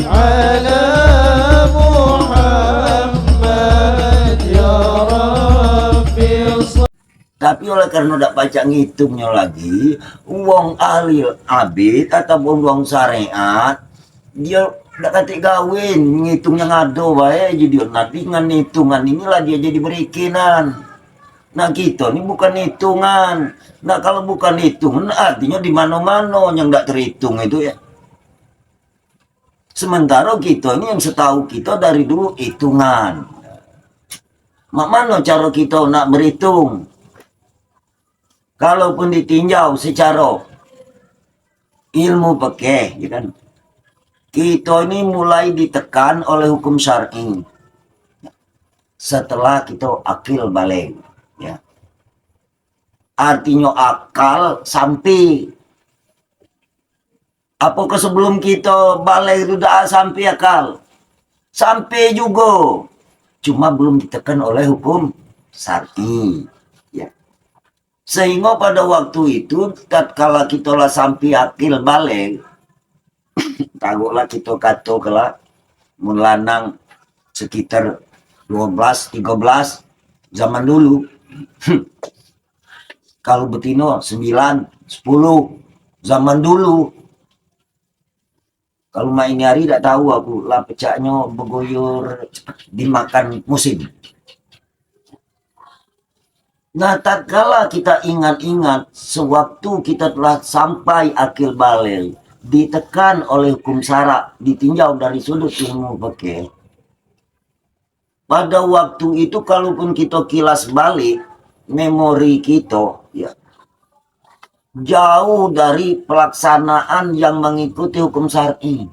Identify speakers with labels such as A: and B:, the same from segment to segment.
A: على محمد يا ربي.
B: Tapi oleh karena udah baca ngitungnya lagi, wong ahli abid ataupun wong syariat, dia udah kata gawin, ngitungnya ngado bae jadi nanti dengan hitungan inilah dia jadi berikinan. Nah kita ini bukan hitungan. Nah kalau bukan hitungan artinya di mana-mana yang tidak terhitung itu ya. Sementara kita ini yang setahu kita dari dulu hitungan. Mana cara kita nak berhitung? Kalaupun ditinjau secara ilmu fikih, ya kan? Kita ini mulai ditekan oleh hukum syar'i setelah kita akil balik, ya. Artinya akal sampai. Apakah sebelum kita balik itu dah sampai akal? Sampai juga. Cuma belum ditekan oleh hukum syar'i, ya. Sehingga pada waktu itu tatkala kita lah sampai akil balik, taruhlah kita kata kala melanang sekitar 12-13 zaman dulu. Kalau betino 9-10 zaman dulu. Kalau main hari tidak tahu aku lah pecahnya bergoyor dimakan musim. Nah, tatkala kita ingat-ingat sewaktu kita telah sampai akil balik, ditekan oleh hukum syara, ditinjau dari sudut ilmu fikih. Pada waktu itu kalaupun kita kilas balik memori kita, ya, jauh dari pelaksanaan yang mengikuti hukum syar'i.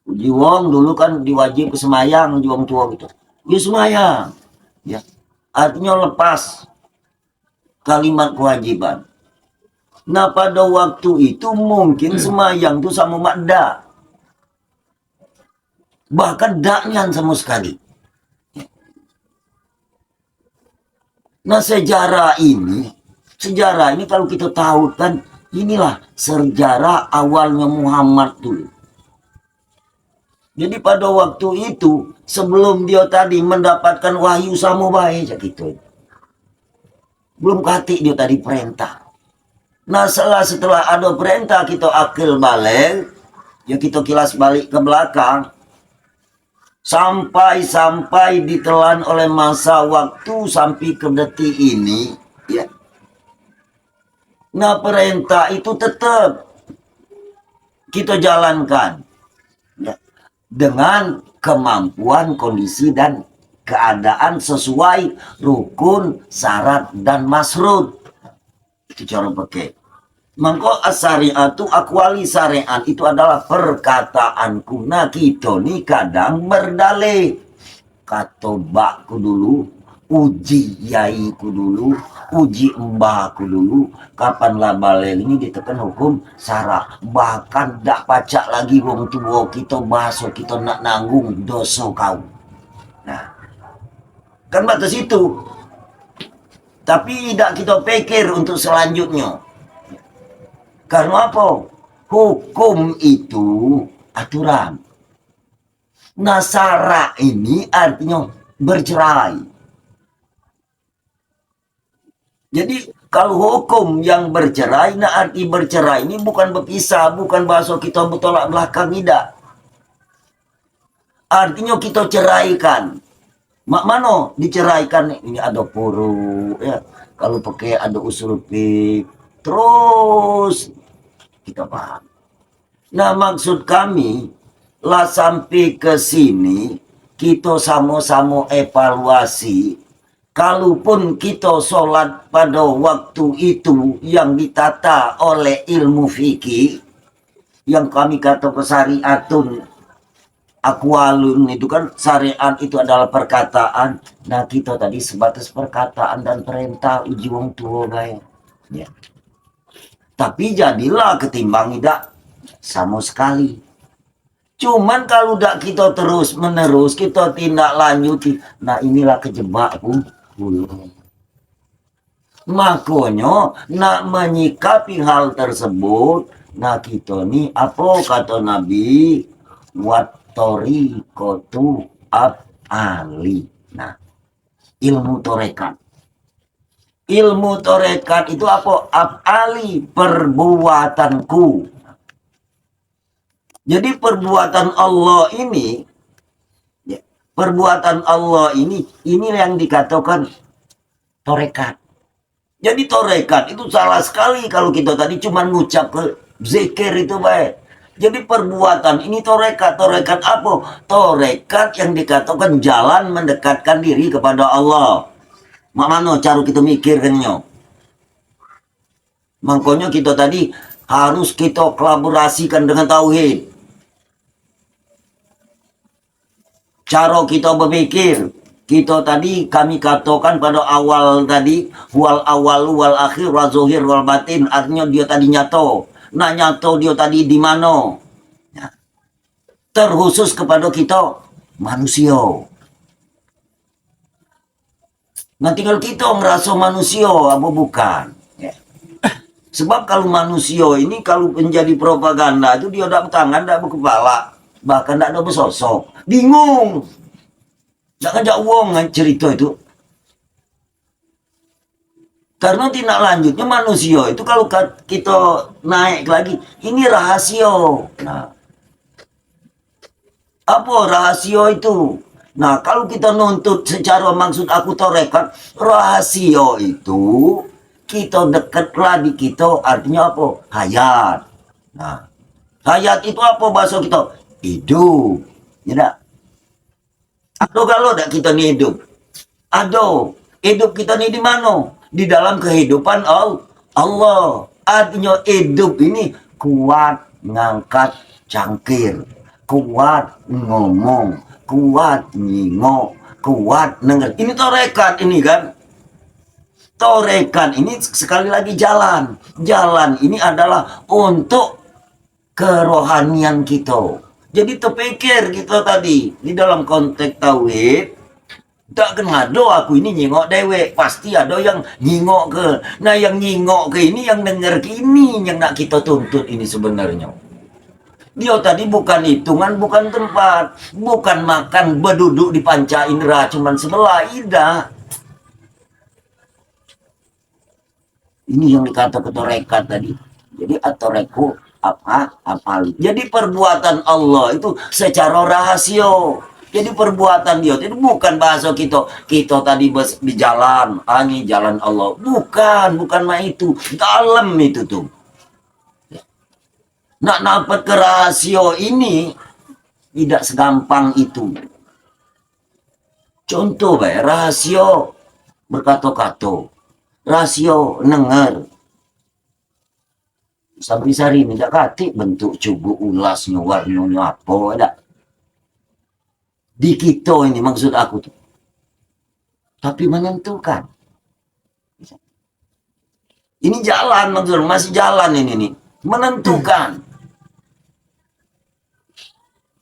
B: Uji wong dulu kan diwajib semayang, uji wong tua gitu. Ya semayang, ya. Artinya lepas kalimat kewajiban. Nah pada waktu itu mungkin semayang itu sama makda. Bahkan daknyan sama sekali. Nah sejarah ini kalau kita tahu kan inilah sejarah awalnya Muhammad dulu. Jadi pada waktu itu sebelum dia tadi mendapatkan wahyu sama baik gitu. Belum kati dia tadi perintah. Nah setelah ada perintah kita akil balik, ya kita kilas balik ke belakang. Sampai ditelan oleh masa waktu sampai ke detik ini, ya. Nah perintah itu tetap kita jalankan, ya, dengan kemampuan, kondisi dan keadaan sesuai rukun, syarat dan masrut. Itu cara pakai. Mangko as-syari'atu akwali syariat itu adalah perkataanku. Nah kita nih kadang berdalih. Kata mbakku dulu, uji yaiku dulu, uji mbakku dulu. Kapan lah balel ini ditekan hukum syara. Bahkan dak pacak lagi wong tua kita masuk kita nak nanggung dosa kau. Nah, kan batas itu. Tapi tidak kita pikir untuk selanjutnya. Karena apa? Hukum itu aturan. Nah, syara ini artinya bercerai. Jadi kalau hukum yang bercerai, nah arti bercerai ini bukan berpisah, bukan bahasa kita bertolak belakang, tidak. Artinya kita ceraikan. Mak mano diceraikan ini ada puru, ya. Kalau pakai ada usul fik, terus kita paham. Nah maksud kami lah sampai ke sini kita sama-sama evaluasi. Kalaupun kita sholat pada waktu itu yang ditata oleh ilmu fikih, yang kami kata syariatun akwalun itu kan syariat itu adalah perkataan. Nah kita tadi sebatas perkataan dan perintah uji wong tua gaya. Ya. Tapi jadilah ketimbang tidak sama sekali. Cuman kalau tidak kita terus menerus kita tindak lanjuti, nah inilah kejebak pun. Makanya nak menyikapi hal tersebut Nah kita ni apa kata Nabi? Wattori kotu ali. Nah, ilmu torekat. Ilmu torekat itu apa? Ali, perbuatanku. Jadi perbuatan Allah ini, ya, perbuatan Allah ini yang dikatakan torekat. Jadi torekat itu salah sekali kalau kita tadi cuma ngucap ke zikir itu baik. Jadi perbuatan ini torekat. Torekat apa? Torekat yang dikatakan jalan mendekatkan diri kepada Allah. Mana cara kita mikirkannya? Makanya kita tadi harus kita kolaborasikan dengan tauhid. Cara kita berpikir. Kita tadi kami katakan pada awal tadi wal awal wal akhir wal zohir wal batin, artinya dia tadi nyato. Nah nyato dia tadi di mana? Ya. Terkhusus kepada kita manusia. Nah tinggal kita ngerasa manusia apa bukan? Ya. Sebab kalau manusia ini kalau menjadi propaganda itu dia tidak bertangan, tidak berkepala, bahkan tidak ada bersosok, bingung. Tidak ngajak uang cerita itu. Karena tindak lanjutnya manusia itu kalau kita naik lagi, ini rahasia. Nah, apa rahasia itu? Nah, kalau kita nuntut secara maksud aku torekat, rahasia itu kita dekatlah di kita, artinya apa? Hayat. Nah, hayat itu apa bahasa kita? Hidup. Ya tak? Aduh kalau tak kita ni hidup. Aduh, hidup kita ni di mana? Di dalam kehidupan Allah. Artinya hidup ini kuat ngangkat cangkir, kuat ngomong, kuat nyingok, kuat denger. Ini torekat ini kan. Torekat ini sekali lagi jalan. Jalan ini adalah untuk kerohanian kita. Jadi terpikir kita tadi di dalam konteks tauhid. Tak kena ada aku ini nyingok dewek. Pasti ada yang nyingok ke. Nah yang nyingok ke ini, yang denger ke ini, yang nak kita tuntut ini sebenarnya. Dia tadi bukan hitungan, bukan tempat. Bukan makan berduduk di panca indera cuman sebelah. Tidak. Ini yang dikata ketorekat tadi. Jadi atoreku apal. Jadi perbuatan Allah itu secara rahasia. Jadi perbuatan dia itu bukan bahasa kita tadi di jalan, ini jalan Allah. Bukan mah itu. Dalam itu tuh. Nak dapat ke rahasia ini tidak segampang itu. Contoh rahasia berkata-kata. Rahasia nengar. Sampai sehari ini tak katik bentuk cubu ulasnya, warnanya apa ada. Di kita ini maksud aku tuh. Tapi menentukan. Ini jalan maksud masih jalan ini nih. Menentukan.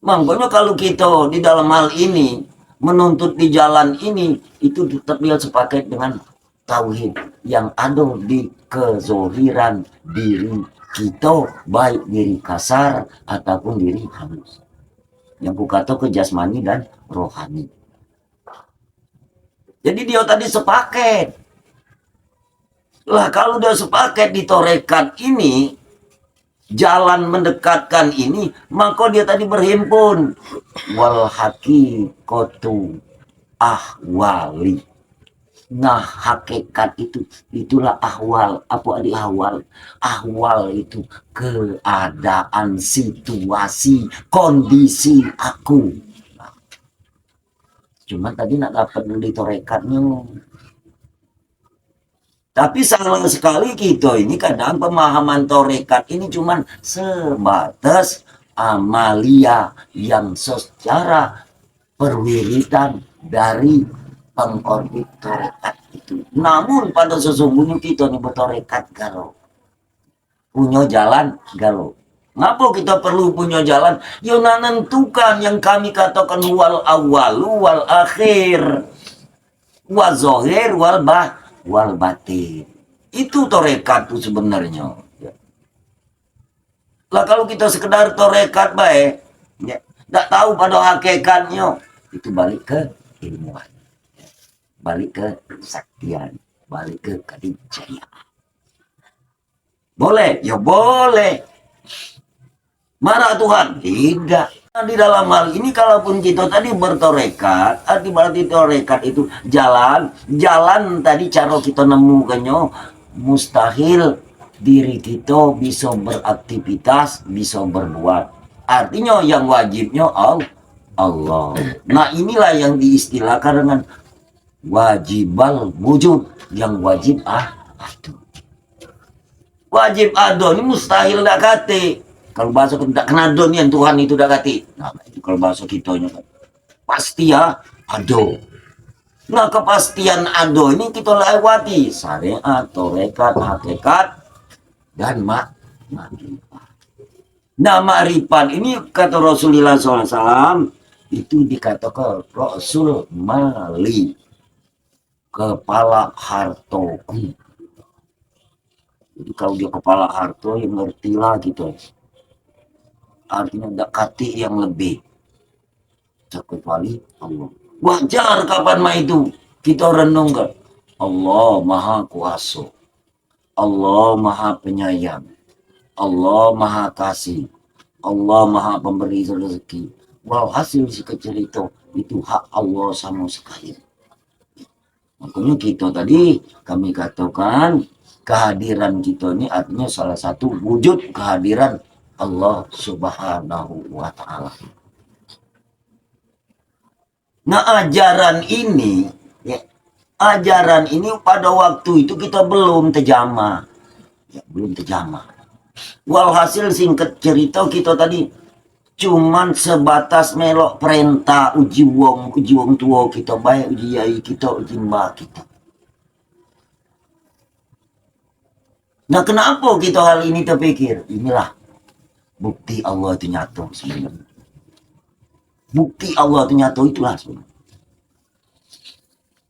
B: Makanya kalau kita di dalam hal ini menuntut di jalan ini itu tetap dia sepaket dengan tauhid yang ada di kezohiran diri kita, baik diri kasar ataupun diri halus. Yang kukata ke jasmani dan rohani. Jadi dia tadi sepaket. Lah kalau dia sepaket di torekat ini, jalan mendekatkan ini, maka dia tadi berhimpun. Wal hakikotu ahwali. Nah hakikat itulah ahwal. Apa di ahwal? Ahwal itu keadaan, situasi, kondisi aku. Nah, cuma tadi nak dapat di torekatnya. Tapi salah sekali kita ini kadang pemahaman torekat ini cuma sebatas amalia yang secara perwiritan dari pengorbit torekat itu. Namun pada sesungguhnya kita nih bertorekat galau. Punya jalan galau. Ngapa kita perlu punya jalan? Ya menentukan yang kami katakan wal awal wal akhir. Wal zohir wal batin. Itu torekat itu sebenarnya. Lah kalau kita sekedar torekat baik, ya, nggak tahu pada hakikatnya, itu balik ke ilmuwan, balik ke kesaktian, balik ke kenicayaan. Boleh? Ya boleh. Marah Tuhan? Tidak. Nah, di dalam hal ini kalaupun kita tadi bertorekat, arti berarti torekat itu jalan, jalan tadi cara kita nemukannya mustahil diri kita bisa beraktivitas, bisa berbuat. Artinya yang wajibnya Allah. Nah inilah yang diistilahkan dengan wajibal wujud, yang wajib aduh. Wajib ado ini mustahil dak kate. Kalau bahasa kita tak kena ado yang Tuhan itu dak kate. Nah, itu kalau bahasa kita kan. Pasti ya ado. Nah, kepastian ado ini kita lewati syariat, torekat, hakikat dan makrifat. Nah, makrifat ini kata Rasulullah SAW itu dikatakan Rasul Mali, kepala hartoku. Jadi kalau dia kepala harta yang ngerti lah gitu. Artinya dekati yang lebih. Kecuali Allah. Wajar kapan mah itu kita renungkan. Allah Maha Kuasa. Allah Maha Penyayang. Allah Maha Kasih. Allah Maha Pemberi rezeki. Walhasil si kecil itu hak Allah sama sekali. Makanya kita tadi kami katakan kehadiran kita ini artinya salah satu wujud kehadiran Allah Subhanahu wa Ta'ala. Nah, ajaran ini pada waktu itu kita belum terjamah. Ya, belum terjamah. Walhasil singkat cerita kita tadi cuman sebatas melok perintah uji wong tua kita, baik uji yai kita, uji mbah kita. Nah, kenapa kita hal ini terpikir? Inilah bukti Allah itu nyata sebenarnya. Bukti Allah itu nyata itulah sebenarnya.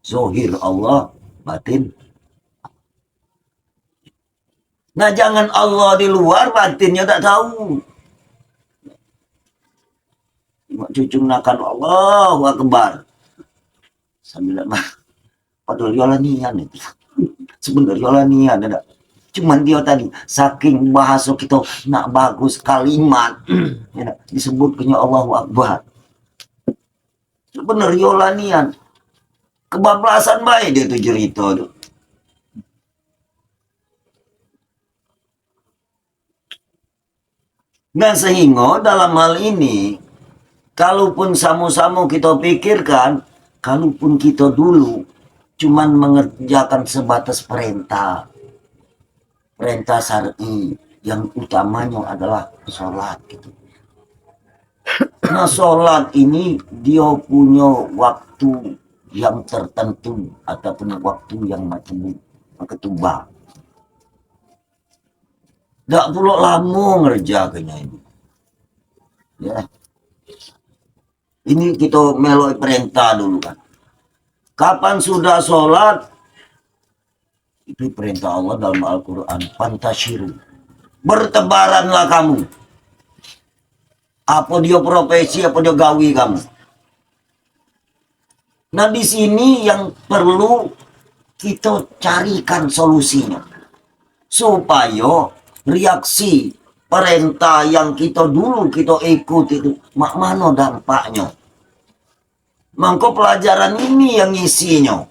B: Zohir Allah, batin. Nah, jangan Allah di luar, batinnya tak tahu. Cucung nakan Allahu Akbar. Sambil mah padahal yolanian itu. Sebenarnya yolanian ada. Cuman dia tadi saking bahasa kita nak bagus kalimat ya, disebut punya Allahu Akbar. Sebenarnya yolanian. Kebablasan baik dia tuh cerita tuh. Nah sehingga dalam hal ini kalaupun sama-sama kita pikirkan, kalaupun kita dulu cuman mengerjakan sebatas perintah syar'i yang utamanya adalah sholat gitu. Nah sholat ini dia punya waktu yang tertentu ataupun waktu yang macam ketubah. Tidak perlu lama ngerjakannya ini. Ya. Ini kita meloi perintah dulu kan. Kapan sudah sholat? Itu perintah Allah dalam Al-Quran. Pantasyiru. Bertebaranlah kamu. Apa dia profesi, apa dia gawi kamu. Nah di sini yang perlu kita carikan solusinya. Supaya reaksi perintah yang kita dulu kita ikut itu mana dampaknya. Maka pelajaran ini yang isinya.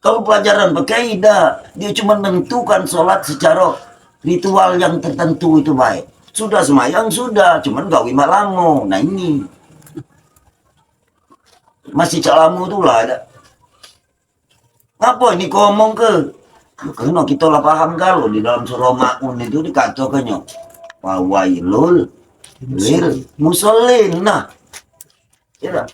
B: Kalau pelajaran berkaidah, dia cuma menentukan sholat secara ritual yang tertentu itu baik. Sudah semayang, sudah. Cuman gawi malamu. Nah ini. Masih calamu tuh lah ada. Apa ini kau ngomong ke? Karena kita lah paham kalau di dalam surah Ma'un itu dikatakannya. Wawailul lil musallin. Nah. Ya.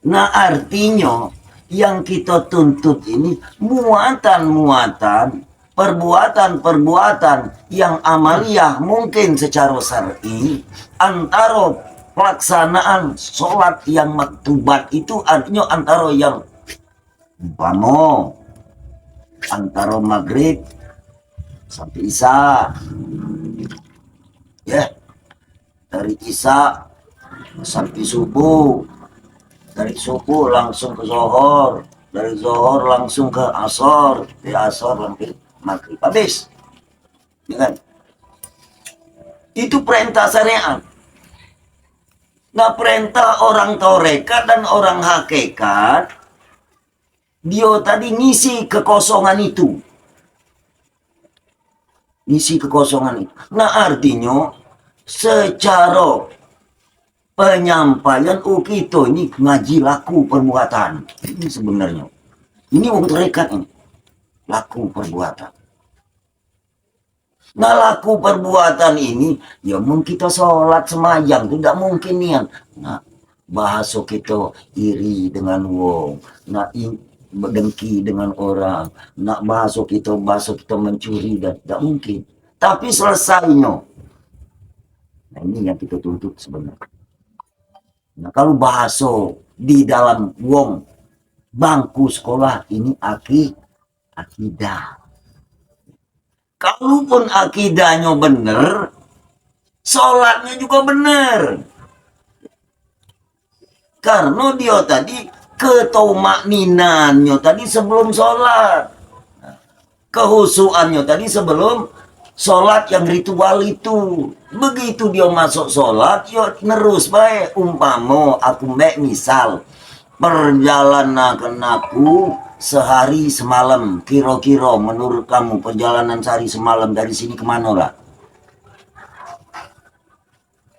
B: Nah artinya yang kita tuntut ini muatan-muatan, perbuatan-perbuatan yang amaliyah mungkin secara syar'i antara pelaksanaan sholat yang maktubat itu artinya antara yang umpama antara maghrib sampai isya Ya, dari Isya sampai subuh, dari subuh langsung ke Zohor, dari Zohor langsung ke Asor, dari Asor sampai Maghrib, habis. Ya kan? Itu perintah syariat. Nah, perintah orang torekat dan orang hakikat, dia tadi ngisi kekosongan itu. Ngisi kekosongan itu. Nah, artinya secara penyampaian, oh kita ini ngaji laku perbuatan. Ini sebenarnya. Ini waktu rekat ini. Laku perbuatan. Nah, laku perbuatan ini, ya mungkin kita sholat semayang, tidak mungkin nih. Nah, bahasa kita iri dengan wong, nak dengki dengan orang, nak bahasa kita mencuri, dan tidak mungkin. Tapi selesainya, nah ini yang kita tuntut sebenarnya. Nah, kalau bahasa di dalam wong bangku sekolah ini akidah. Kalaupun akidahnya benar, sholatnya juga benar. Karena dia tadi ketomakninannya tadi sebelum sholat. Kehusuannya tadi sebelum sholat yang ritual itu. Begitu dia masuk sholat, ya terus baik. Umpama aku misal perjalanan aku sehari semalam, kira-kira menurut kamu perjalanan sehari semalam dari sini kemana lah?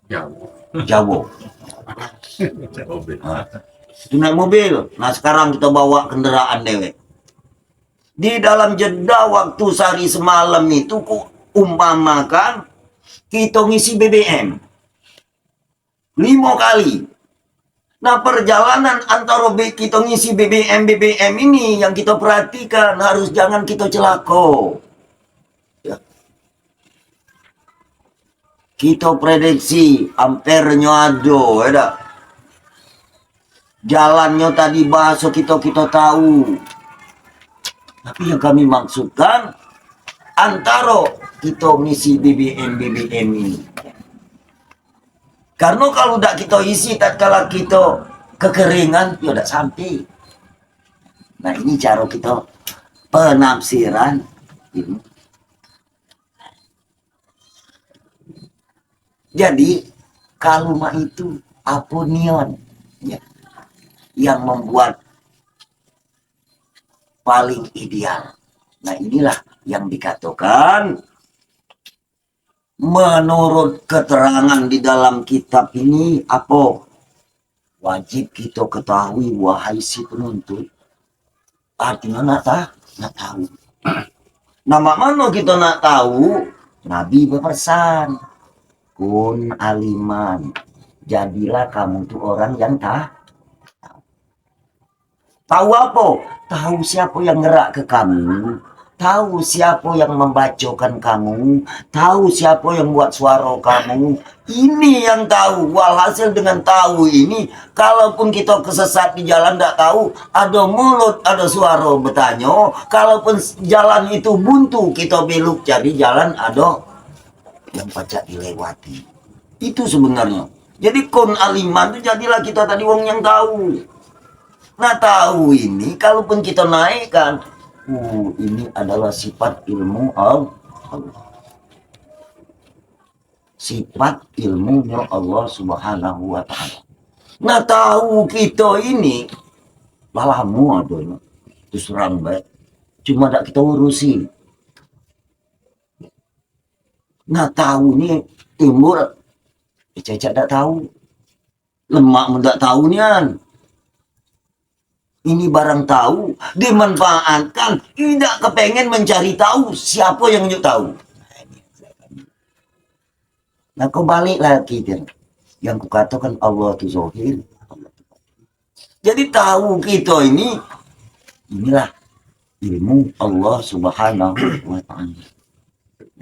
B: Jauh. Itu naik mobil. Nah, sekarang kita bawa kendaraan dewek. Di dalam jeda waktu sehari semalam itu ku umpamakan kita ngisi BBM 5 kali. Nah, perjalanan antara kita ngisi BBM ini yang kita perhatikan, harus jangan kita celaka. Ya. Kita prediksi ampernya ada, ya. Jalannya tadi bahasa kita tahu. Tapi yang kami maksudkan antara kita ngisi BBM ini. Karena kalau tidak kita isi tatkala kita kekeringan, ya tidak sampai. Nah, ini cara kita penafsiran ini. Jadi kaluma itu aponion, ya, yang membuat paling ideal. Nah, inilah yang dikatakan menurut keterangan di dalam kitab ini apa? Wajib kita ketahui, wahai si penuntut. Artinya nak tahu. Nama mana kita nak tahu? Nabi berpesan, kun aliman. Jadilah kamu tuh orang yang tahu. Tahu apa? Tahu siapa yang gerak ke kamu. Tahu siapa yang membacakan kamu, tahu siapa yang buat suara kamu. Ini yang tahu. Walhasil dengan tahu ini, kalaupun kita kesesat di jalan tidak tahu, ada mulut, ada suara bertanya. Kalaupun jalan itu buntu, kita belok cari jalan, ada yang pacak dilewati. Itu sebenarnya. Jadi kun aliman itu jadilah kita tadi wong yang tahu. Nah, tahu ini kalaupun kita naikkan, ini adalah sifat ilmu Allah. Sifat ilmunya Allah Subhanahu wa ta'ala. Nah, tahu kita ini lalamu adanya. Terus terang baik. Cuma tak kita urusi. Nah, tahu ini timbul. Cecak tak tahu. Lemak pun tak tahu nian. Ini barang tahu, dimanfaatkan, tidak kepengen mencari tahu siapa yang nyuk tahu. Nah, kembali lagi yang kukatakan Allah itu zahir. Jadi tahu kita inilah ilmu Allah Subhanahu wa ta'ala.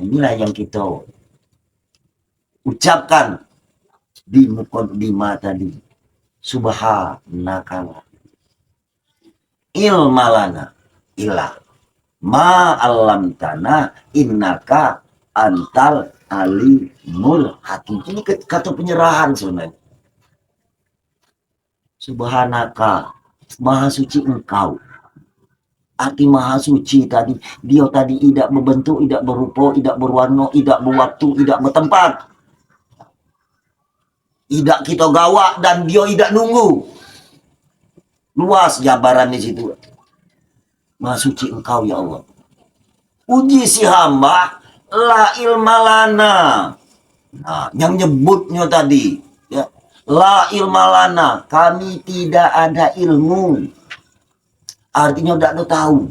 B: Inilah yang kita ucapkan di mukaddimah tadi. Subhanakala ilmalana ilah ma alam tanah innaka antal alimul hakim. Ini kata penyerahan sebenarnya. Subhanaka, maha suci engkau. Arti maha suci tadi, dia tadi tidak berbentuk, tidak berupa, tidak berwarna, tidak berwaktu, tidak bertempat. Tidak kita gawak dan dia tidak nunggu. Luas jabaran di situ. Maha suci engkau ya Allah. Uji si hamba la ilma lana. Nah, yang nyebutnya tadi ya, la ilma lana, kami tidak ada ilmu. Artinya tidak ada tahu.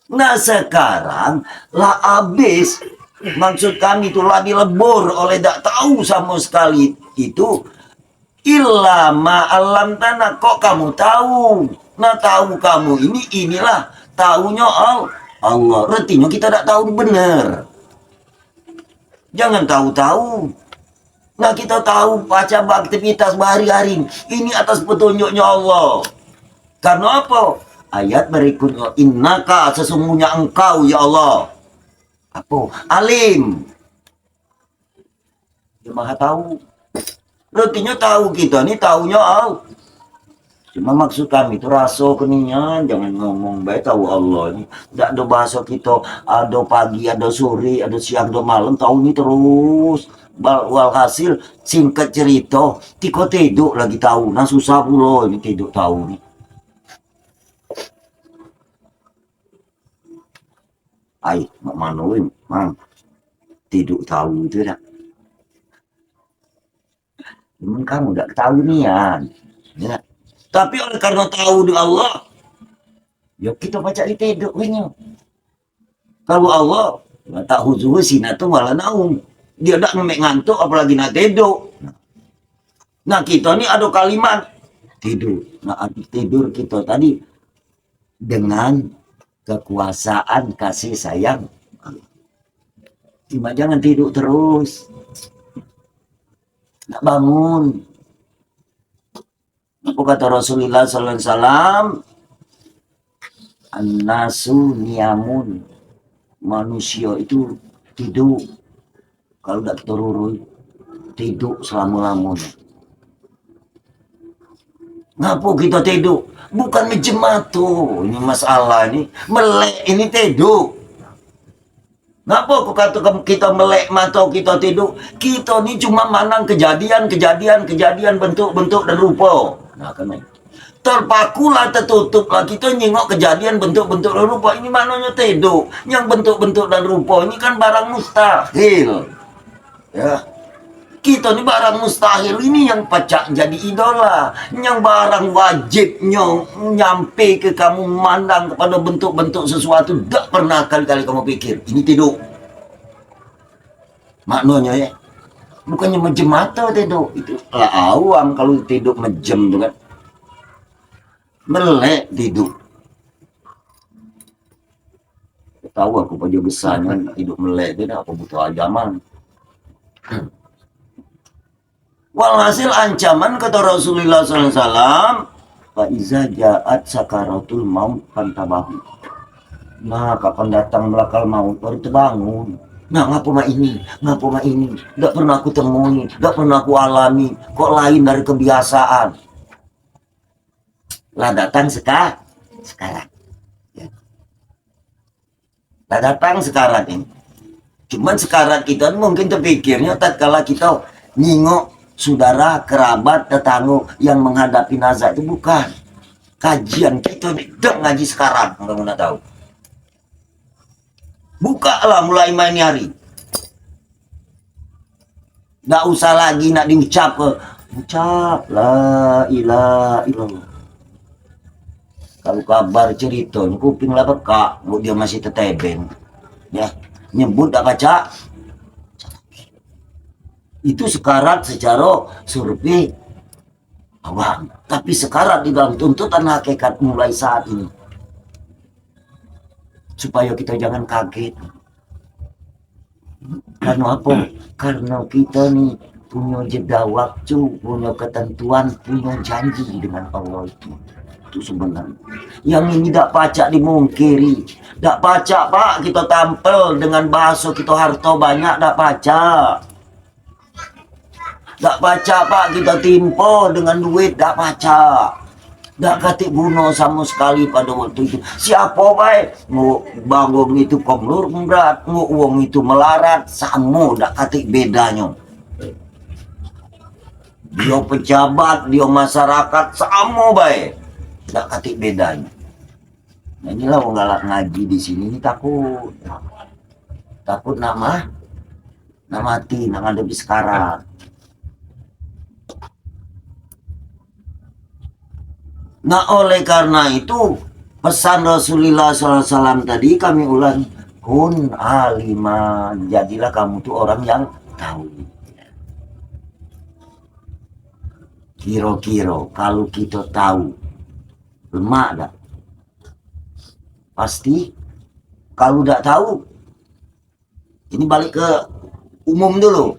B: Nah sekarang lah habis. Maksud kami itu lah dilebur oleh tidak tahu sama sekali itu. Illa ma'alam tanah, kok kamu tahu? Nah tahu kamu inilah tahunya Allah. Artinya kita tidak tahu benar. Jangan tahu-tahu. Nah kita tahu baca aktivitas hari-hari ini atas petunjuknya Allah. Karena apa? Ayat berikutnya, innaka, sesungguhnya engkau ya Allah. Apa? Alim. Dia maha tahu. Artinya tahu kita ini tahunya Allah. Cuma maksud kami itu rasa keningan, jangan ngomong baik tahu Allah ini. Tidak ada bahasa kita, ada pagi, ada sore, ada siang, ada malam, tahu ini terus. Walhasil singkat cerita, tiko tidur lagi tahu. Nah susah pula ini tidur tahu nih. Ay, mak manuin, mang tidur tahu itu dah. Cuman kamu tidak tahu nian, ya. Tapi oleh karena tahu di Allah, ya kita baca di tidur ini. Kalau Allah tak huzu sinatu malah naum. Dia tak memek ngantuk apalagi nak tidur. Nah kita ni ada kalimat tidur. Nah tidur kita tadi dengan kekuasaan kasih sayang. Cuma jangan tidur terus. Nak bangun. Apa kata Rasulullah sallallahu alaihi wasallam? An-nasu niyamun. Manusia itu tidur. Kalau tidak kita rurui, tidur selama-lamanya. Ngapa kita tidur? Bukan menjematu. Ini masalah ini. Melek ini tidur. Ngapa aku kata kita melek mata kita tidur? Kita ni cuma manang kejadian, bentuk-bentuk dan rupa. Nah, kan terpakulah, tertutuplah kita nyengok kejadian, bentuk-bentuk dan rupa. Ini maknanya tidur. Yang bentuk-bentuk dan rupa ini kan barang mustahil. Ya, kita ni barang mustahil ini yang pacak jadi idola. Yang barang wajibnya nyampe ke kamu mandang kepada bentuk-bentuk sesuatu, tak pernah kali-kali kamu pikir ini tidur. Maknanya ya, bukannya mejem mata tidur, itu lah awam kalau tidur mejem tu kan. Melek tidur. Tahu aku pada besarnya hidup melek dia apa butuh ajaman. Walhasil ancaman kata Rasulullah SAW, fa iza ja'at sakaratul maut fantabahu. Nah kapan datang melakal maut baru terbangun. Nah ngapa mak ini, tidak pernah aku temui, tidak pernah aku alami, kok lain dari kebiasaan. Lah datang sekarang ya. Lah datang sekarang ini. Cuman sekarang kita mungkin terpikirnya tatkala kita ningok saudara, kerabat, tetangga yang menghadapi nazar itu bukan. Kajian kita tidak ngaji sekarang, kamu nak tahu. Bukalah mulai main hari. Tidak usah lagi nak diucap ucap la ilaha illallah. Kalau kabar cerita, kuping lah bekak, dia masih teteben. Ya. Nyebut tak baca itu sekarat secara survei awam, tapi sekarat di dalam tuntutan hakikat mulai saat ini, supaya kita jangan kaget. Karena apa? Karena kita nih punya jeda waktu, punya ketentuan, punya janji dengan Allah itu. itu sebenarnya. Yang ini tidak pacak dimungkiri. Tidak pacak pak kita tampil dengan bahasa kita harta banyak, tidak pacak. Tidak pacak pak kita timpo dengan duit, tidak pacak. Tidak katik guna sama sekali pada waktu itu. Siapa baik bangun itu konglur berat, uang itu melarat, sama tidak katik bedanya. Dia pejabat, dia masyarakat, sama baik, tidak katik bedanya. Nah inilah orang galak ngaji di sini ini takut nak mati, nak ngadepi sekarat. Nah oleh karena itu pesan Rasulullah SAW tadi kami ulang, kun aliman, jadilah kamu tuh orang yang tahu. Kira-kira kalau kita tahu lemak dah, pasti. Kalau tidak tahu, ini balik ke umum dulu.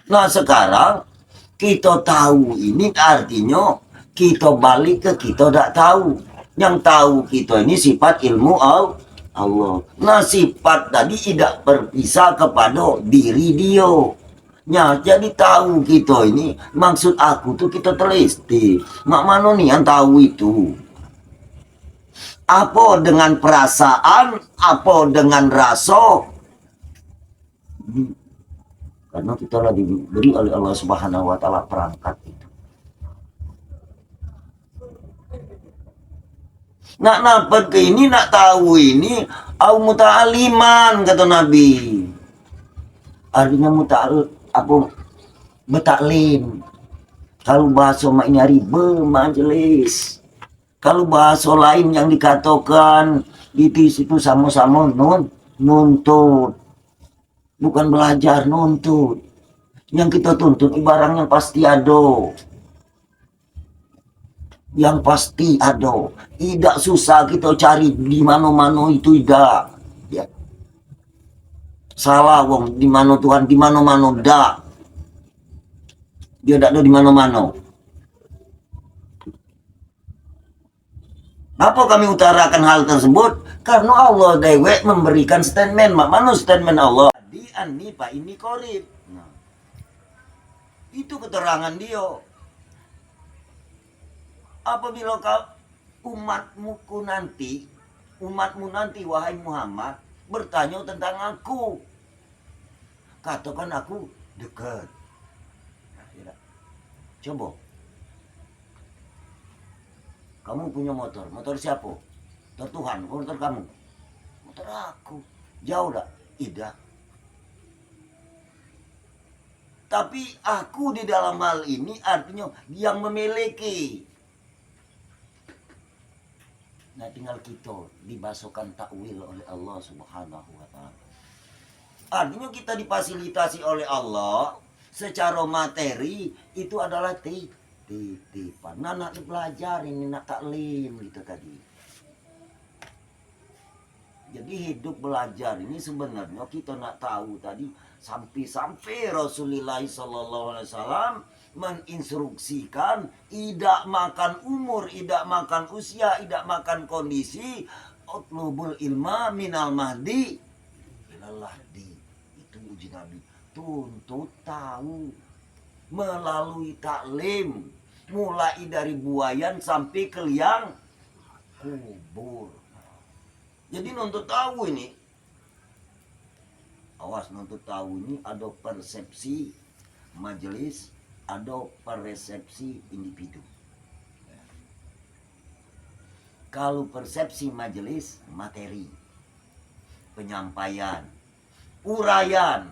B: Nah sekarang kita tahu ini artinya kita balik ke kita tidak tahu. Yang tahu kita ini sifat ilmu Allah. Nah sifat tadi tidak berpisah kepada diri dia. Ya, jadi tahu kita ini, maksud aku tuh kita teliti. Mak mano nih yang tahu itu? Apa dengan perasaan, apa dengan rasa? Karena kita lagi diberi oleh Allah Subhanahu wa taala perangkat itu. Nak nampet ke ini, nak tahu ini, au muta'aliman kata Nabi. Artinya betaklim. Kalau bahasa mak ini hari bermajelis. Kalau bahasa lain yang dikatakan itu sama-sama nuntut. Bukan belajar, nuntut. Yang kita tuntut ibaratnya pasti ada. Yang pasti ada. Tidak susah kita cari di mana-mana itu tidak. Ya. Salah wong di mana Tuhan, di mana-mana dak. Dia tidak ada di mana-mana. Apa kami utarakan hal tersebut? Karena Allah dewek memberikan statement. Mana statement Allah? Di anni pa ini korib. Nah, itu keterangan dia. Apabila umatmu nanti wahai Muhammad bertanya tentang aku, katakan aku dekat. Coba, kamu punya motor siapa? Motor Tuhan, motor kamu, motor aku. Jauh dah, tidak. Tapi aku di dalam hal ini artinya yang memiliki. Nah tinggal kita dibasuhkan takwil oleh Allah Subhanahu wa ta'ala. Artinya kita difasilitasi oleh Allah secara materi itu adalah titipan. Nah nak belajar ini nak taklim gitu tadi. Jadi hidup belajar ini sebenarnya kita nak tahu tadi sampai Rasulullah SAW menginstruksikan tidak makan umur, tidak makan usia, tidak makan kondisi. Utlubul ilma minal mahdi ilal lahdi. Itu uji Nabi. Tuntut tahu melalui taklim, mulai dari buayan sampai ke liang kubur. Jadi nuntut tahu ini, awas, nuntut tahu ini ada persepsi majelis, ada persepsi individu. Kalau persepsi majelis, materi, penyampaian, uraian.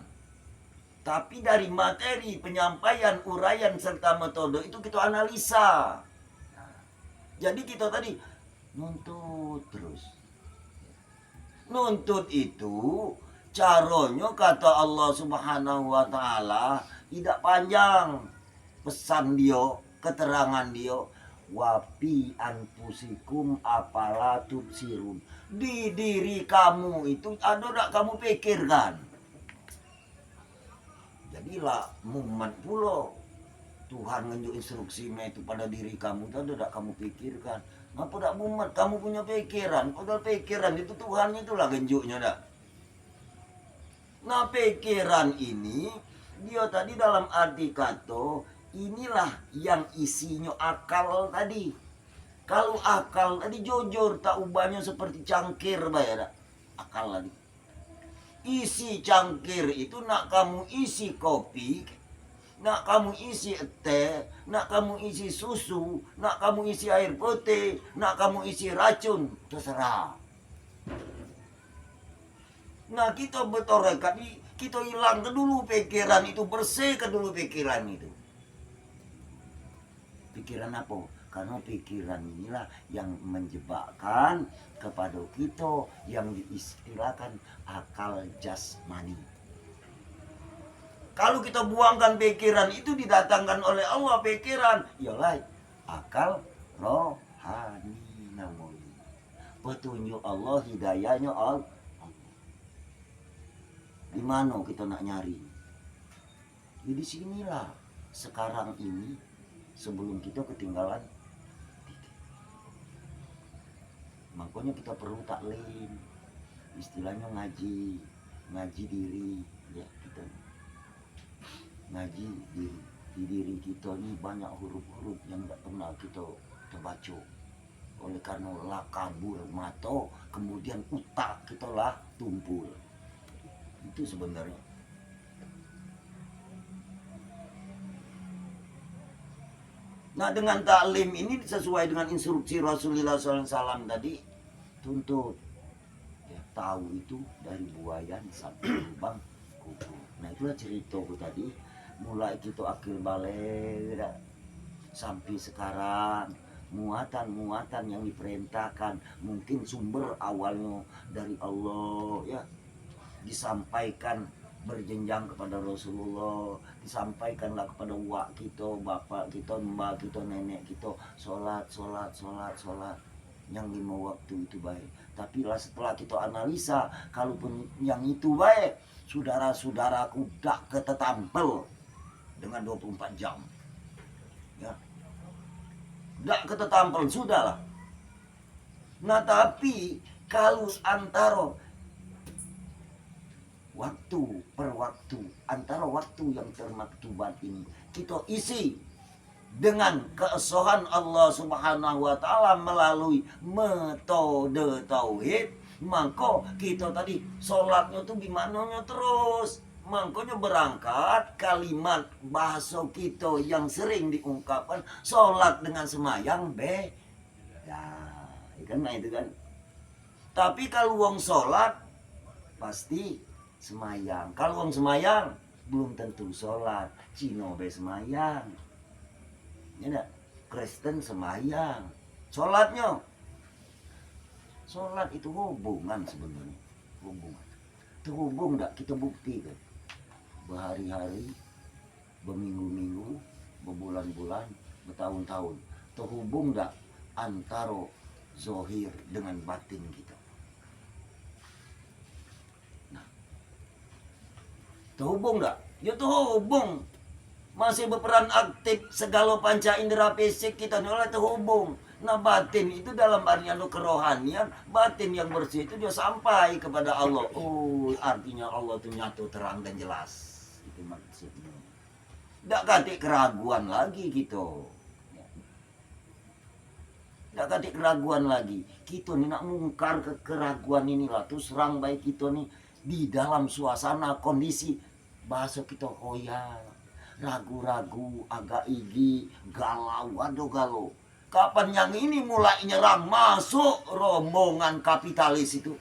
B: Tapi dari materi, penyampaian, uraian, serta metode itu kita analisa. Jadi kita tadi nuntut terus. Nuntut itu caranya kata Allah Subhanahu wa ta'ala tidak panjang. Pesan dia, keterangan dia, wapi anfusikum apala tubsirun. Di diri kamu itu ada tak kamu pikirkan? Jadilah mumat pula. Tuhan ngenjuk instruksinya itu pada diri kamu, tidak kamu pikirkan. Ngapa tidak mumet? Kamu punya pikiran, padahal pikiran itu Tuhan itulah genjuknya dah. Nah pikiran ini dia tadi dalam arti kata inilah yang isinya akal tadi. Kalau akal tadi jujur tak ubahnya seperti cangkir bayar akal tadi. Isi cangkir itu nak kamu isi kopi, nak kamu isi teh, nak kamu isi susu, nak kamu isi air putih, nak kamu isi racun, terserah. Nah kita bertorekat, kita hilang ke dulu pikiran itu, bersih ke dulu pikiran itu. Pikiran apa? Karena pikiran inilah yang menjebakkan kepada kita yang diistilahkan akal jasmani. Kalau kita buangkan pikiran itu didatangkan oleh Allah pikiran, ialah akal rohani namanya. Petunjuk Allah, hidayahnya Allah. Di mana kita nak nyari? Di sinilah sekarang ini sebelum kita ketinggalan. Makanya kita perlu taklim, istilahnya ngaji diri, ya kita ngaji diri. Di diri kita ini banyak huruf-huruf yang tidak pernah kita terbaca. Oleh karena lah kabur mata, kemudian utak kita lah tumpul. Itu sebenarnya. Nah dengan taklim ini sesuai dengan instruksi Rasulullah SAW tadi, tuntut ya, tahu itu dari buayan sampai lubang kubur. Nah itulah ceritaku tadi, mulai kita akhir balik sampai sekarang, muatan-muatan yang diperintahkan mungkin sumber awalnya dari Allah ya, disampaikan berjenjang kepada Rasulullah, disampaikanlah kepada wak kita, bapak kita, mbak kita, nenek kita, sholat yang 5 waktu itu baik. Tapi lah setelah kita analisa, kalaupun yang itu baik, saudara-saudaraku tak ketetampel dengan 24 jam ya, tak ketetampel sudahlah. Nah tapi kalau antara waktu per waktu, antara waktu yang termaktubat ini kita isi dengan keesohan Allah Subhanahu wa taala melalui metode tauhid, maka kita tadi sholatnya tuh gimana terus. Makanya berangkat kalimat bahasa kita yang sering diungkapkan, sholat dengan semayang beda, kan itu kan. Tapi kalau wong sholat pasti semayang. Kalau wong semayang belum tentu sholat. Cino be semayang, ya enggak? Kristen semayang. Sholatnya, sholat itu hubungan sebenarnya, hubungan. Terhubung enggak? Kita buktikan berhari-hari, berminggu-minggu, berbulan-bulan, bertahun-tahun. Terhubung enggak antara zohir dengan batin kita? Terhubung enggak? Ya terhubung. Masih berperan aktif segala panca indera fisik kita oleh terhubung. Nah batin itu dalam artian kerohanian, batin yang bersih itu dia sampai kepada Allah. Oh artinya Allah itu nyatu terang dan jelas. Itu maksudnya. Tidak katik keraguan lagi gitu. Tidak katik keraguan lagi. Kita nih nak mungkar ke keraguan inilah. Terus serang baik kita nih di dalam suasana kondisi bahasa kita hoya, ragu-ragu, agak igi, galau, aduh galau. Kapan yang ini mulai nyerang masuk rombongan kapitalis itu?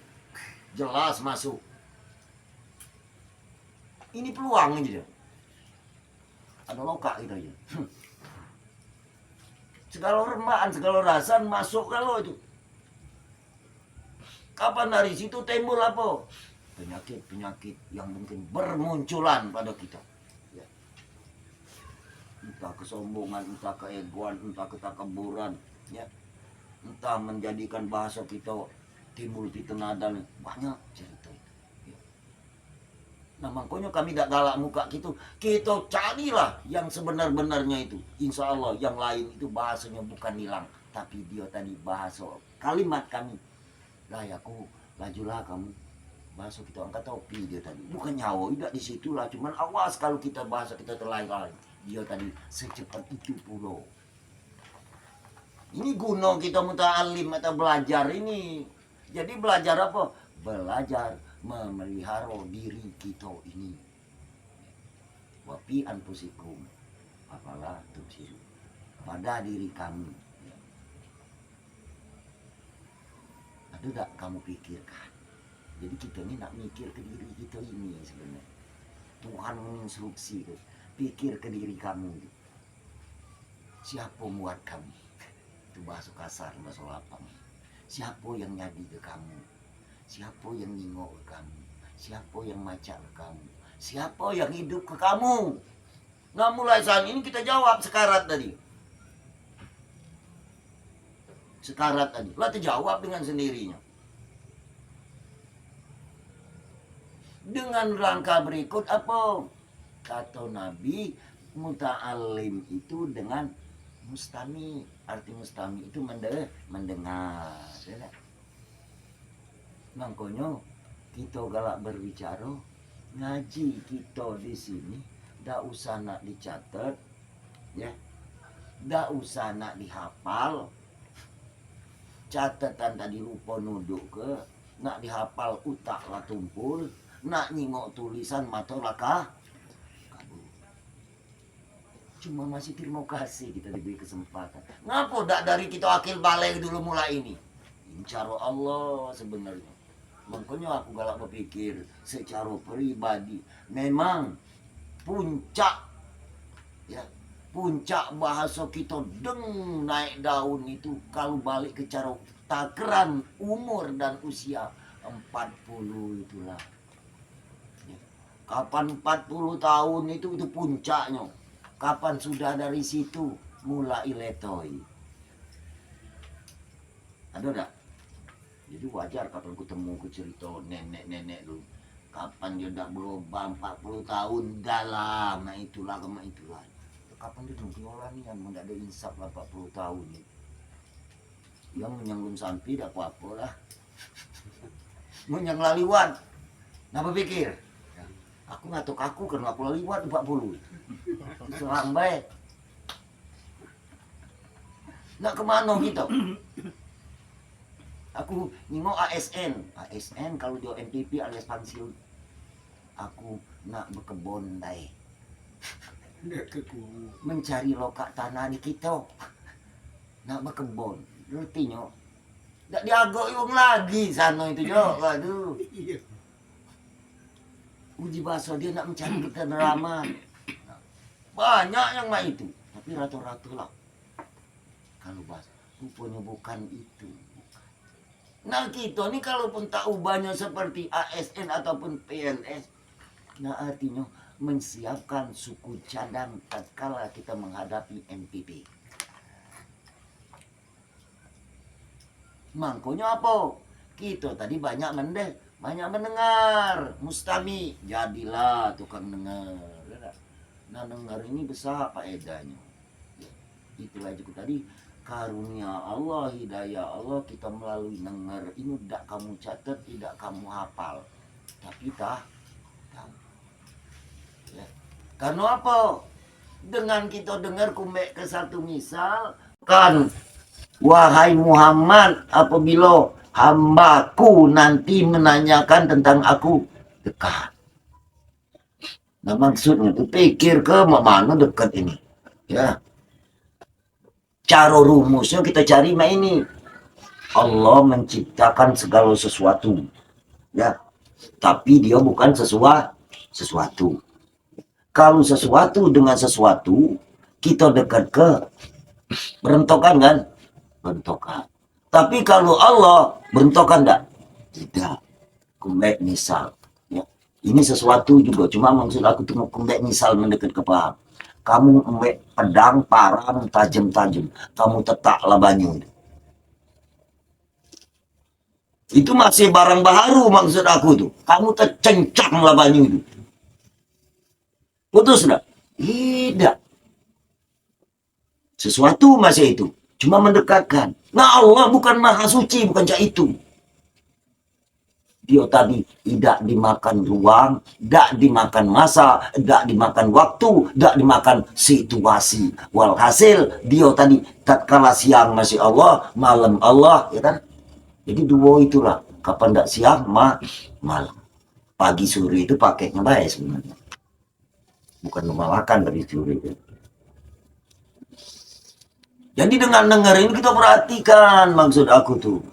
B: Jelas masuk. Ini peluang aja. Ada lokak gitu aja. Segala rembaan, segala rasan masuk kalau itu. Kapan dari situ timbul apa? Penyakit-penyakit yang mungkin bermunculan pada kita. Ya. Entah kesombongan, entah keegoan, entah ketakabburan, ya. Entah menjadikan bahasa kita timbul fitnah dan banyak cerita itu. Ya. Nah makanya kami tidak galak muka gitu. Kita carilah yang sebenar-benarnya itu. Insya Allah yang lain itu bahasanya bukan hilang. Tapi dia tadi bahasa kalimat kami. Lah ya aku lajulah kamu. Bahasa kita angkat topi dia tadi. Bukan nyawa, tidak di situlah. Cuman awas kalau kita bahasa kita terlalu. Dia tadi secepat itu pulau. Ini guna kita muta'alim atau belajar ini. Jadi belajar apa? Belajar memelihara diri kita ini. Wafi anfusikum apalah tubsiru, pada diri kami. Ada tak kamu pikirkan? Jadi kita ini nak mikir ke diri kita ini sebenarnya. Tuhan menginstruksi itu. Pikir ke diri kamu. Siapa muat kamu? Itu bahasa kasar, bahasa lapang. Siapa yang nyadi ke kamu? Siapa yang ningok ke kamu? Siapa yang macak ke kamu? Siapa yang hidup ke kamu? Nah mulai saat ini kita jawab sekarat tadi. Sekarat tadi. Lah terjawab dengan sendirinya. Dengan rangka berikut apa? Kata Nabi, muta'alim itu dengan mustami. Arti mustami itu mendengar. Ya? Makanya kita galak berbicara, ngaji kita di sini, ndak usah nak dicatat, ya, ndak usah nak dihafal. Catatan tadi lupa nuduk ke, nak dihafal utak lah tumpul, nak nyingok tulisan mata laka kabur. Cuma masih terima kasih kita diberi kesempatan. Ngapa ndak dari kita akil balik dulu mulai ini? Ini cara Allah sebenarnya. Makanya aku galak berpikir secara pribadi memang puncak, ya, puncak bahasa kita deng naik daun itu kalau balik ke cara takaran umur dan usia 40 itulah. Ya. Kapan 40 tahun itu puncaknya. Kapan sudah dari situ mulai letoi. Ada tak? Jadi wajar kapan ketemu ke cerita nenek-nenek lu. Kapan dia dah berubah 40 tahun dalam, nah itulah kema itulah. Kapan dia duduk orang yang tidak ada insaf 40 tahun ni. Yang menyanggun sampai dah apa-apa lah. Menyang laliwan. Napa pikir? Aku ngatuk aku karena aku laliwan 40. Serang baik. Nak kemana kita? Aku nengok ASN kalau dia MPP alias pensiun. Aku nak berkebun dai. Mencari lokak tanah di kita. Nak berkebun. Artinya tak diagak yung lagi sana itu jo. Waduh. Uji bahasa dia nak mencari keteneraman. Banyak yang mah itu. Tapi rata-rata lah. Kalau bahasa rupanya bukan itu. Nah kita ni kalaupun tak ubahnya seperti ASN ataupun PNS, nah artinya menyiapkan suku cadang tatkala kita menghadapi MPP. Makanya apa? Kita tadi banyak mendengar, mustami, jadilah tukang dengar. Nah dengar ini besar faedahnya. Ya, itulah juga tadi. Karunia Allah, hidayah Allah kita melalui dengar ini tidak kamu catat, tidak kamu hafal, tapi tahu. Ya. Karena apa? Dengan kita dengar kumbek ke satu misal kan, wahai Muhammad, apabila hambaku nanti menanyakan tentang aku dekat. Nah maksudnya itu pikir ke mana dekat ini, ya. Cara rumusnya kita cari ini. Allah menciptakan segala sesuatu. Ya. Tapi dia bukan sesuatu. Kalau sesuatu dengan sesuatu, kita dekat ke berentokan kan? Berentokan. Tapi kalau Allah berentokan enggak? Tidak. Kumbek misal. Ya. Ini sesuatu juga. Cuma maksud aku tuh kumbek misal mendekat ke paham. Kamu ambek pedang, parang, tajam-tajam. Kamu tetaklah banyu. Itu masih barang baharu maksud aku tuh. Kamu tercencanglah banyu itu. Putus enggak? Tidak. Sesuatu masih itu. Cuma mendekatkan. Nah Allah bukan maha suci, bukan cak itu. Dia tadi tidak dimakan ruang, tidak dimakan masa, tidak dimakan waktu, tidak dimakan situasi. Walhasil dia tadi tatkala siang masih Allah, malam Allah, ya kan? Jadi dua itulah. Kapan tidak siang, malam. Pagi sore itu pakainya baik sebenarnya. Bukan memalakan dari sore itu. Jadi dengan dengar ini kita perhatikan maksud aku tuh.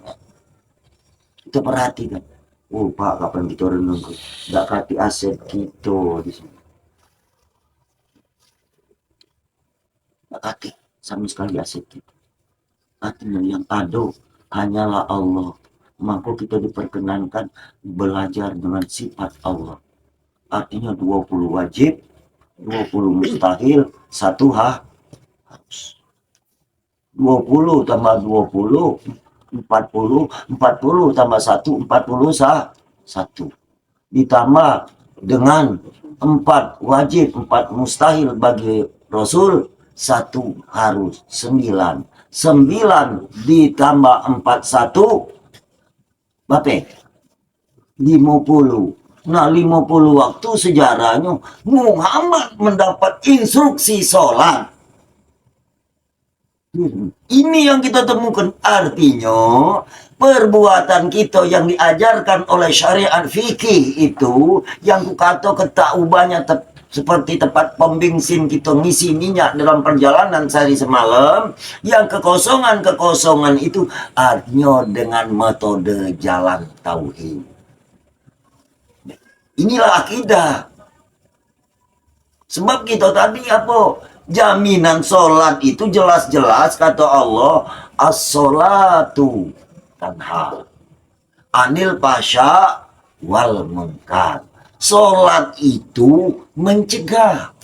B: Kita perhatikan. Oh Pak, kapan kita renung? Nggak kati aset kita di sini. Nggak kati sama sekali aset kita. Artinya yang ada hanyalah Allah. Maka kita diperkenankan belajar dengan sifat Allah. Artinya 20 wajib, 20 mustahil, 1 harus. 20 tambah 20, 40, 40 tambah 1, 41. Ditambah dengan 4 wajib, 4 mustahil bagi Rasul, 1 harus, 9. 9 ditambah 41, berapa? 50. Nah 50 waktu sejarahnya Muhammad mendapat instruksi sholat. Ini yang kita temukan, artinya perbuatan kita yang diajarkan oleh syariat fikih itu yang kukata ketaubannya seperti tempat pom bensin kita ngisi minyak dalam perjalanan sehari semalam, yang kekosongan itu artinya dengan metode jalan tauhid. Inilah akidah. Sebab kita tadi apa? Jaminan sholat itu jelas-jelas kata Allah, as-sholatu tanha anil pasha wal munkar. Sholat itu mencegah.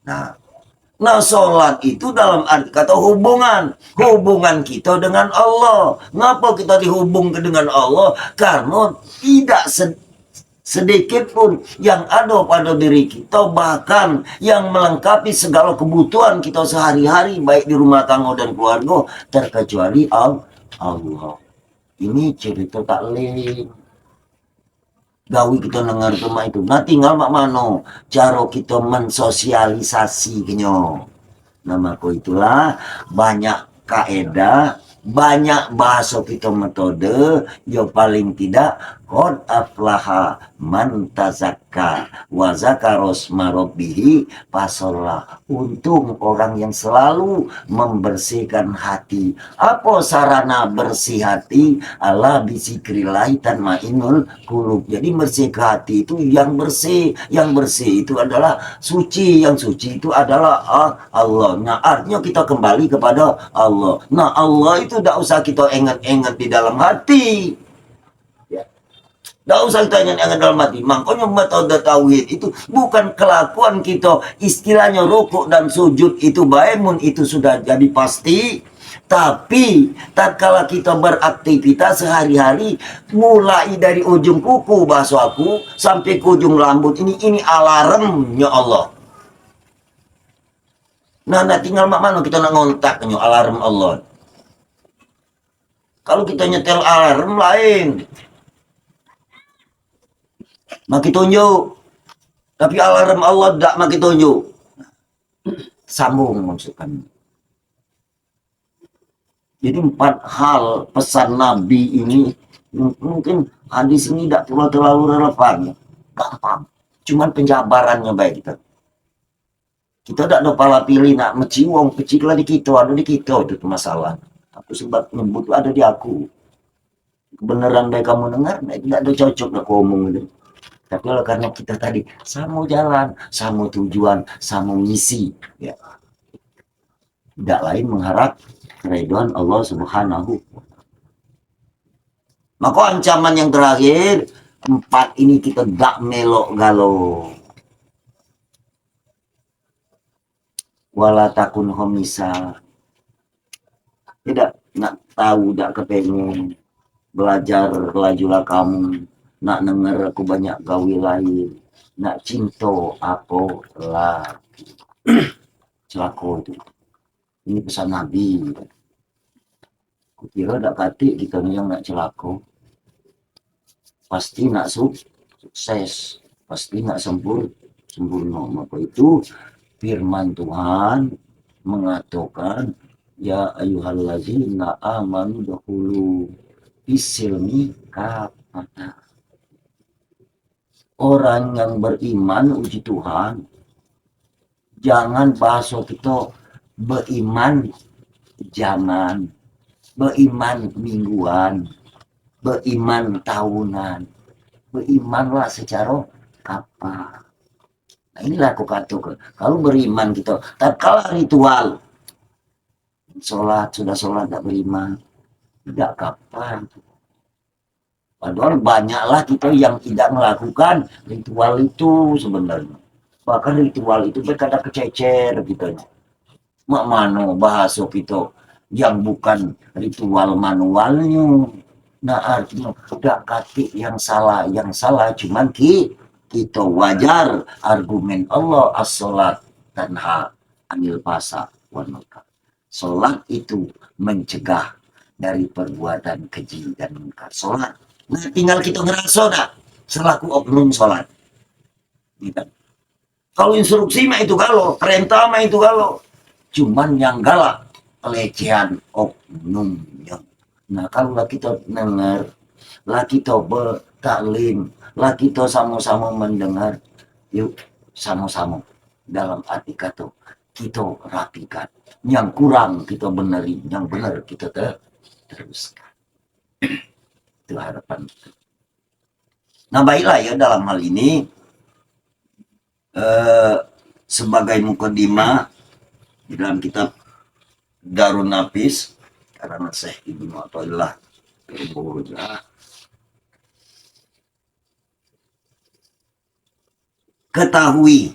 B: Nah sholat itu dalam arti kata hubungan kita dengan Allah. Ngapa kita dihubungkan dengan Allah? Karena tidak sedikit pun yang ada pada diri kita, bahkan yang melengkapi segala kebutuhan kita sehari-hari baik di rumah tangga dan keluarga, terkecuali Allah. Ini cerita tak lain. Gawi kita dengar cuma itu. Nah tinggal mak mano cara kita mensosialisasi kenyo. Nama ko itulah banyak kaedah, banyak bahasa kita metode, ya paling tidak qad aflaha man tazakka wa zakara asma rabbih fasalla. Untung orang yang selalu membersihkan hati. Apa sarana bersih hati? Ala bizikrillah tanmainul qulub. Jadi bersih hati itu yang bersih itu adalah suci, yang suci itu adalah Allah. Nah artinya kita kembali kepada Allah. Nah Allah itu tidak usah kita ingat-ingat di dalam hati. Tidak usah kita ingat-ingat dalam hati. Makanya metode tauhid itu bukan kelakuan kita. Istilahnya rukuk dan sujud itu baik, itu sudah jadi pasti. Tapi tatkala kita beraktivitas sehari-hari, mulai dari ujung kuku bahasa aku sampai ke ujung rambut, ini alarmnya Allah. Nah tinggal mana kita nak ngontaknya alarm Allah. Kalau kita nyetel alarm lain, maki tunjuk. Tapi alarm Allah tidak maki tunjuk. Sambung maksudkan. Jadi 4 hal pesan Nabi ini, mungkin hadis ini tidak terlalu relevan. Gampang. Cuman penjabarannya baik kita. Kita tidak ada pala pilih nak meciwong, peciklah di kita, ada di kita itu masalah. Aku sebab nyebut ada di aku. Kebenaran baik kamu dengar, tidak ada cocok nak ngomong itu. Tapi oleh karena kita tadi sama jalan, sama tujuan, sama misi, ya. Tidak lain mengharap keridhaan Allah Subhanahu. Maka ancaman yang terakhir 4 ini kita gak melok galau. Wala takun homisa. Tidak nak tahu, tidak kepengen belajar, lajulah kamu nak denger aku banyak gawi lain, nak cinta apa lah celako itu. Ini pesan Nabi. Kira tak kati kita ni yang nak celako, pasti nak sukses, pasti nak sempurna. Maka itu firman Tuhan mengatakan, ya ayyuhallazina amanu dahulu bisilmi kafata. Orang yang beriman, uji Tuhan, jangan bahasa kita beriman, jangan beriman mingguan, beriman tahunan, berimanlah secara kapal. Nah, inilah aku katakan, kalau beriman kita, tatkala ritual, sholat, sudah sholat tak beriman, tidak kapan. Padahal banyaklah kita yang tidak melakukan ritual itu sebenarnya. Bahkan ritual itu berkata kececer gitu. Mak mano bahasa kita yang bukan ritual manualnya. Nah artinya tidak kati yang salah cuman kita wajar argumen Allah as-sholat tanha anil fasa wal munkar. Sholat itu mencegah dari perbuatan keji dan munkar. Sholat. Nah tinggal kita ngerasa dah selaku oknum sholat. Gitu. Kalau instruksi mah itu kalau, perintah mah itu kalau. Cuman yang galak pelecehan oknumnya. Nah kalau lah kita dengar, lah kita bertaklim, lah kita sama-sama mendengar, yuk sama-sama dalam arti kata kita rapikan. Yang kurang kita benerin, yang benar kita teruskan. Itu harapan kita. Nah baiklah ya dalam hal ini sebagai mukadimah di dalam kitab Darun Nafis karena Syekh Ibnu Athaillah ketahui